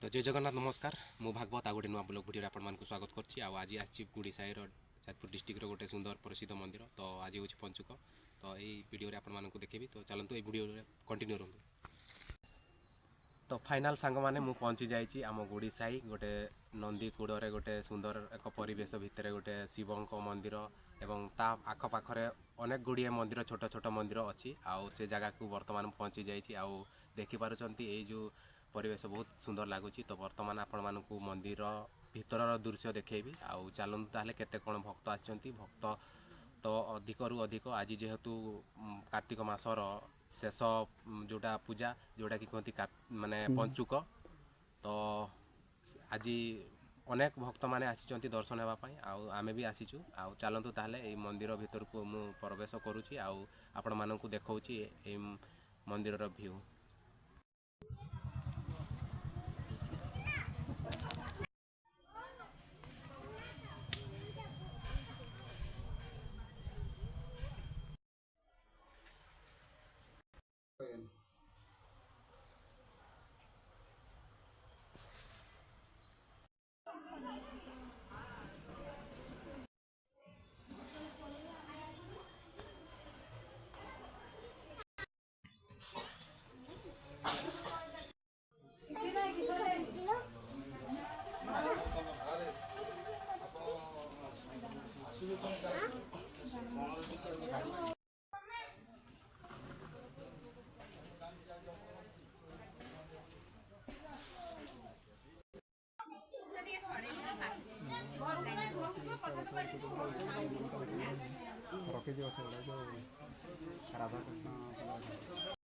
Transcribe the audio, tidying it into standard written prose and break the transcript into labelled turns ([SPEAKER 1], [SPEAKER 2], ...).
[SPEAKER 1] तो जय जगन्नाथ नमस्कार मु भागवत आ गोटे नुआ ब्लॉग वीडियो आपण मानक स्वागत करछि आज आछि गुडी साई जाजपुर डिस्ट्रिक्ट गोटे सुंदर प्रसिद्ध मंदिर तो आज हूँ पंचुक तो यही वीडियो आपण मानक देखेबी तो चलतु ये वीडियो कंटिन्यू रहूँ। तो फाइनाल सांग मैंने मुझे पहुँची जाइए आम गुड़ी साई गोटे नंदी कूड़े गोटे सुंदर एक परिवेश भितर गोटे शिवों मंदिर एवं ता आखपाखे अनेक गुड़िए मंदिर छोट छोट मंदिर अच्छी आउ से जगह को बर्तमान पहुँची जाइए आउ देखिपुंट ये जो परिवेश बहुत सुंदर लगुच तो बर्तमान आपण मानक मंदिर भितर दृश्य देखी आउ चलतु ताहले केते कौन भक्त आछंती भक्त तो अधिक रु अधिक आज जेहेतु कार्तिक मासर शेष जोटा पूजा जोटा कि कहती माने पंचुक तो आज अनेक भक्त मैंने आसी दर्शन होगापाई आमे भी आसीचु आउ चलतु ताहले ए मंदिर भितर को मु प्रवेश करुच्ची आउ आपण मानक देखौची ए मंदिर व्यू।
[SPEAKER 2] ରଖିଦିଅ ସେଗୁଡ଼ା ଯେଉଁ ରାଧାକୃଷ୍ଣ